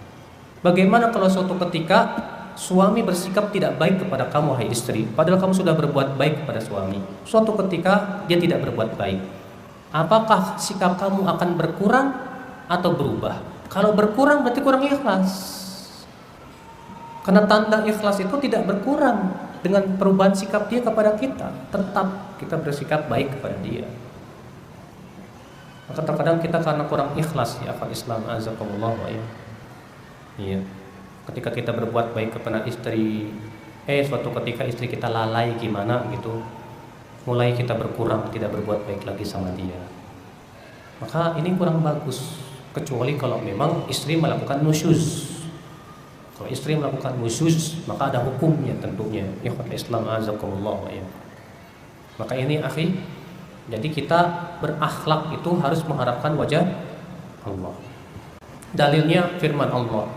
Bagaimana kalau suatu ketika suami bersikap tidak baik kepada kamu, hai istri, padahal kamu sudah berbuat baik kepada suami. Suatu ketika dia tidak berbuat baik, apakah sikap kamu akan berkurang atau berubah? Kalau berkurang berarti kurang ikhlas. Karena tanda ikhlas itu tidak berkurang dengan perubahan sikap dia kepada kita. Tetap kita bersikap baik kepada dia. Maka terkadang kita karena kurang ikhlas, ya akal Islam, azakumullah wa ya. Iya. Ketika kita berbuat baik kepada istri, suatu ketika istri kita lalai gimana gitu, mulai kita berkurang, tidak berbuat baik lagi sama dia. Maka ini kurang bagus. Kecuali kalau memang istri melakukan nusyuz. Kalau istri melakukan nusyuz, maka ada hukumnya tentunya. Ikhwan Islam, azakumullah wa ya. Maka ini akhi, jadi kita berakhlak itu harus mengharapkan wajah Allah. Dalilnya firman Allah.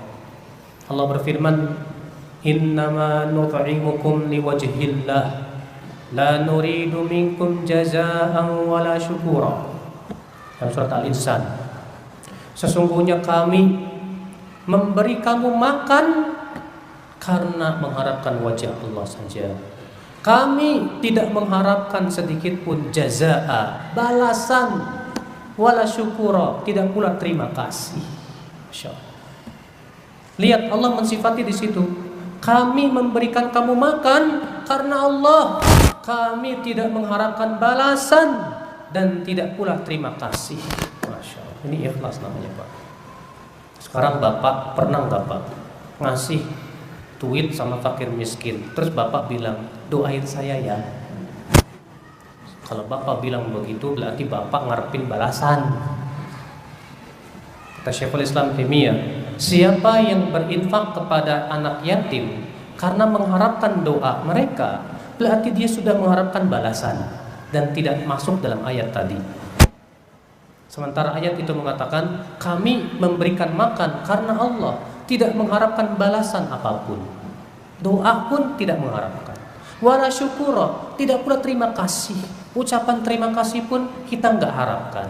Allah berfirman, "Innama nut'imukum liwajhillah, la nuridu minkum jazaa'an wala syukura." Dalam surat Al-Insan. Sesungguhnya kami memberi kamu makan karena mengharapkan wajah Allah saja. Kami tidak mengharapkan sedikit pun jazaa, balasan, wala syukura, tidak pula terima kasih. Masya Allah. Lihat Allah mensifati di situ. Kami memberikan kamu makan karena Allah. Kami tidak mengharapkan balasan dan tidak pula terima kasih. Masya Allah. Ini ikhlas namanya, Pak. Sekarang Bapak pernah nggak Pak ngasih duit sama fakir miskin, terus Bapak bilang doain saya ya? Kalau Bapak bilang begitu berarti Bapak ngarepin balasan. Kata Syekhul Islam Taimiyah, siapa yang berinfak kepada anak yatim karena mengharapkan doa mereka, berarti dia sudah mengharapkan balasan dan tidak masuk dalam ayat tadi. Sementara ayat itu mengatakan kami memberikan makan karena Allah, tidak mengharapkan balasan apapun. Doa pun tidak mengharapkan. Wala syukura, tidak pula terima kasih. Ucapan terima kasih pun kita nggak harapkan.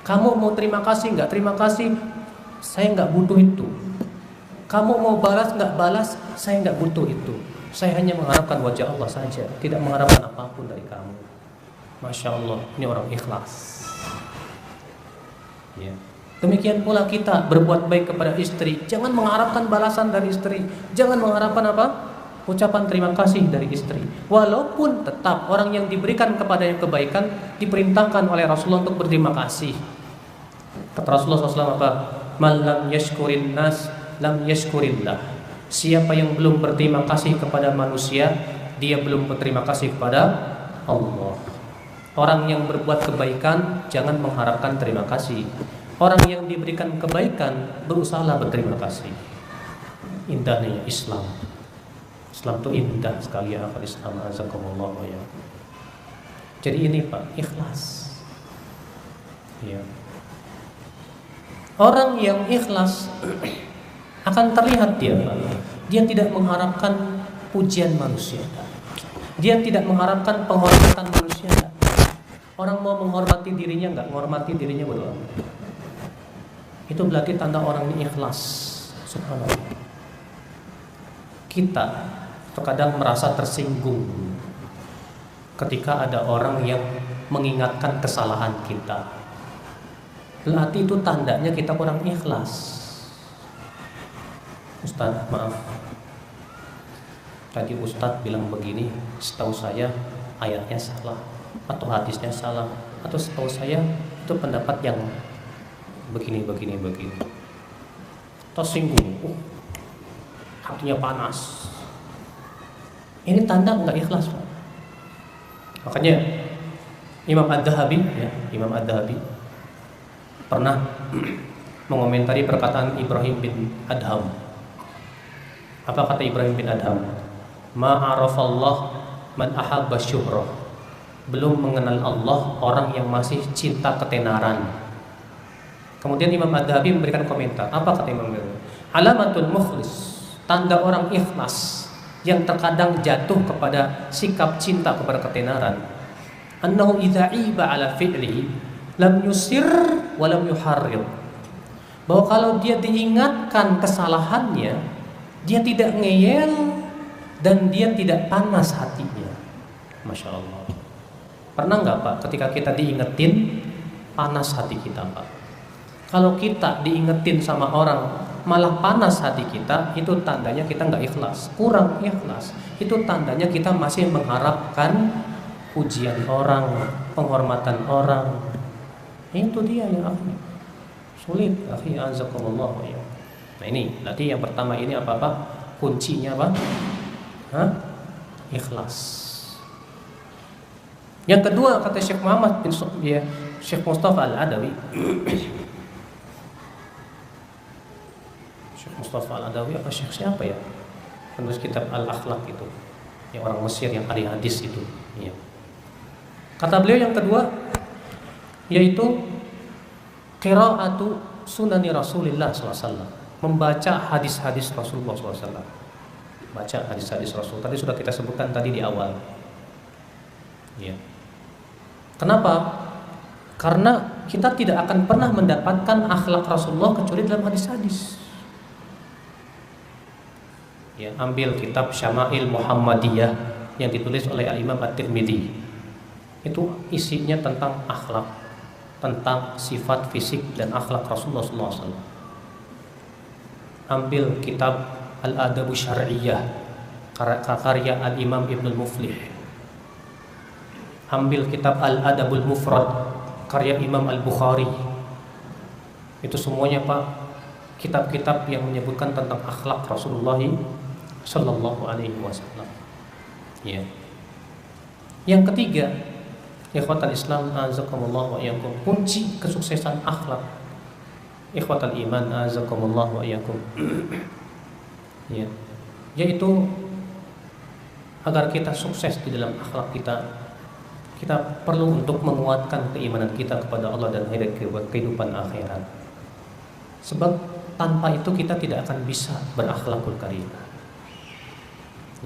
Kamu mau terima kasih nggak terima kasih, saya nggak butuh itu. Kamu mau balas nggak balas, saya nggak butuh itu. Saya hanya mengharapkan wajah Allah saja, tidak mengharapkan apapun dari kamu. Masya Allah, ini orang ikhlas. Ya. Demikian pula kita berbuat baik kepada istri, jangan mengharapkan balasan dari istri, jangan mengharapkan apa? Ucapan terima kasih dari istri. Walaupun tetap orang yang diberikan kepadanya kebaikan diperintahkan oleh Rasulullah untuk berterima kasih. Kata Rasulullah SAW apa? Man lam yashkurin nas lam yashkurillah. Siapa yang belum berterima kasih kepada manusia, dia belum berterima kasih kepada Allah. Orang yang berbuat kebaikan jangan mengharapkan terima kasih. Orang yang diberikan kebaikan berusahalah berterima kasih. Indahnya Islam. Islam itu indah sekali ya, Islam azakumullah ya. Jadi ini Pak, ikhlas. Ya. Orang yang ikhlas akan terlihat dia Pak. Dia tidak mengharapkan pujian manusia. Dia tidak mengharapkan penghormatan manusia. Orang mau menghormati dirinya enggak, menghormati dirinya bodo amat. Itu berarti tanda orang ini ikhlas. Subhanallah. Kita terkadang merasa tersinggung ketika ada orang yang mengingatkan kesalahan kita. Berarti itu tandanya kita kurang ikhlas. Ustaz, maaf. Tadi Ustaz bilang begini, setahu saya ayatnya salah atau hadisnya salah, atau setahu saya itu pendapat yang begini. Tersinggung. Hati hatinya panas. Ini tanda nggak ikhlas, Pak. Makanya Imam Ad-Dhahabi, ya, Imam Ad-Dhahabi pernah mengomentari perkataan Ibrahim bin Adham. Apa kata Ibrahim bin Adham? Ma'arafallah man ahabba syuhrah. Belum mengenal Allah orang yang masih cinta ketenaran. Kemudian Imam Ad-Dhahabi memberikan komentar. Apa kata Imam Ad-Dhahabi? Alamatul mukhlis, tanda orang ikhlas yang terkadang jatuh kepada sikap cinta kepada ketenaran. Annahu idza iba ala fi'lihi lam yusir wa lam yuharrir. Bahwa kalau dia diingatkan kesalahannya, dia tidak ngeyel dan dia tidak panas hatinya. Masya Allah. Pernah nggak Pak ketika kita diingetin panas hati kita, Pak? Kalau kita diingetin sama orang malah panas hati kita, itu tandanya kita nggak ikhlas, kurang ikhlas. Itu tandanya kita masih mengharapkan pujian orang, penghormatan orang. Itu dia yang akhi. Sulit, akhi, azakumullah. Nah ini, nanti yang pertama ini apa-apa? Kuncinya apa? Ikhlas. Yang kedua kata Syekh Muhammad bin Syekh Mustafa Al-Adawi. Syekh Mustafa Al-Adawi apa Syekh siapa ya? Penulis kitab Al-Akhlaq itu, yang orang Mesir yang ahli hadis itu. Ya. Kata beliau yang kedua yaitu qiraatu sunani Rasulillah SAW, membaca hadis-hadis Rasulullah SAW. Baca hadis-hadis Rasul. Tadi sudah kita sebutkan tadi di awal. Ya. Kenapa? Karena kita tidak akan pernah mendapatkan akhlak Rasulullah kecuali dalam hadis-hadis. Ya, ambil kitab Syama'il Muhammadiyah yang ditulis oleh Al-Imam At-Tirmidzi. Itu isinya tentang akhlak, tentang sifat fisik dan akhlak Rasulullah SAW. Ambil kitab Al-Adabu Syar'iyyah karya Al-Imam Ibnul Muflih. Ambil kitab Al-Adabul Mufrad karya Imam Al-Bukhari. Itu semuanya Pak, kitab-kitab yang menyebutkan tentang akhlak Rasulullah Sallallahu Alaihi Wasallam. Ya. Yang ketiga, ikhwatal Islam azakumullah wa iyyakum, kunci kesuksesan akhlak ikhwatal iman azakumullah wa iyyakum. Ya. Yaitu agar kita sukses di dalam akhlak kita perlu untuk menguatkan keimanan kita kepada Allah dan kehidupan akhirat. Sebab tanpa itu kita tidak akan bisa berakhlakul karimah.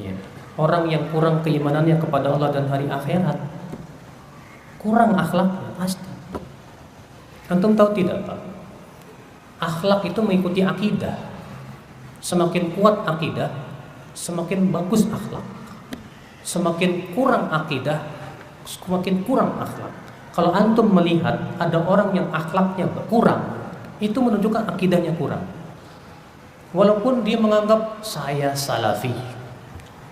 Ya. Orang yang kurang keimanannya kepada Allah dan hari akhirat, kurang akhlaknya pasti. Antum tahu tidak Pak? Akhlak itu mengikuti akidah. Semakin kuat akidah, semakin bagus akhlak. Semakin kurang akidah, semakin kurang akhlak. Kalau antum melihat ada orang yang akhlaknya kurang, itu menunjukkan akidahnya kurang. Walaupun dia menganggap saya salafi,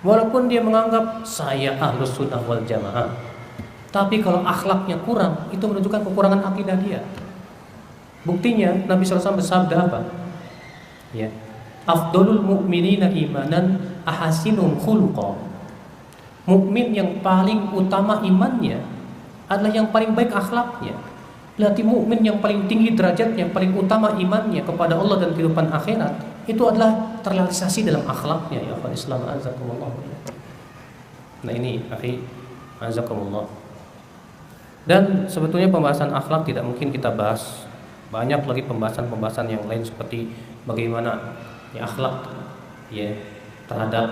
walaupun dia menganggap saya ahlus sunnah wal jamaah, tapi kalau akhlaknya kurang, itu menunjukkan kekurangan akidah dia. Buktinya Nabi SAW bersabda apa? Ya, afdolul mu'minina imanan ahasinum khuluqa. Mukmin yang paling utama imannya adalah yang paling baik akhlaknya. Berarti mukmin yang paling tinggi derajatnya, paling utama imannya kepada Allah dan kehidupan akhirat, itu adalah terrealisasi dalam akhlaknya. Ya akhwat Islam azakumullah. Nah ini akhi azakumullah. Dan sebetulnya pembahasan akhlak tidak mungkin kita bahas. Banyak lagi pembahasan-pembahasan yang lain seperti bagaimana ya akhlak ya terhadap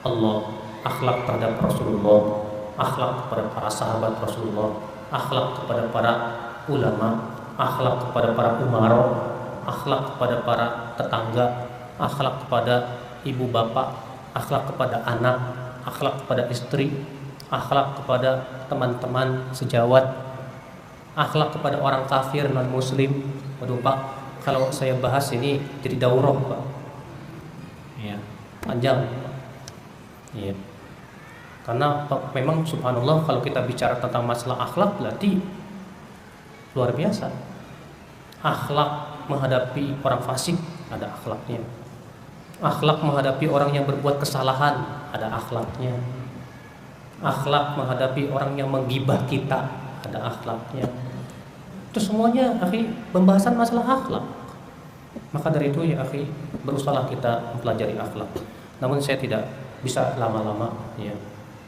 Allah, akhlak terhadap Rasulullah, akhlak kepada para sahabat Rasulullah, akhlak kepada para ulama, akhlak kepada para umara, akhlak kepada para tetangga, akhlak kepada ibu bapak, akhlak kepada anak, akhlak kepada istri, akhlak kepada teman-teman sejawat, akhlak kepada orang kafir non muslim. Waduh Pak, kalau saya bahas ini jadi daurah Pak. Ya, panjang Pak. Ya. Karena memang subhanallah kalau kita bicara tentang masalah akhlak berarti luar biasa. Akhlak menghadapi orang fasik ada akhlaknya. Akhlak menghadapi orang yang berbuat kesalahan, ada akhlaknya. Akhlak menghadapi orang yang menggibah kita, ada akhlaknya. Itu semuanya, akhi, pembahasan masalah akhlak. Maka dari itu ya akhi, berusahalah kita mempelajari akhlak. Namun saya tidak bisa lama-lama ya,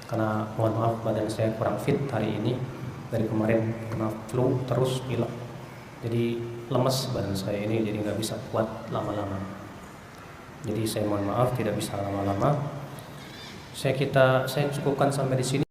karena mohon maaf badan saya kurang fit hari ini. Dari kemarin kena flu terus pilek, jadi lemes badan saya ini, jadi nggak bisa kuat lama-lama. Jadi saya mohon maaf tidak bisa lama-lama. Saya cukupkan sampai di sini.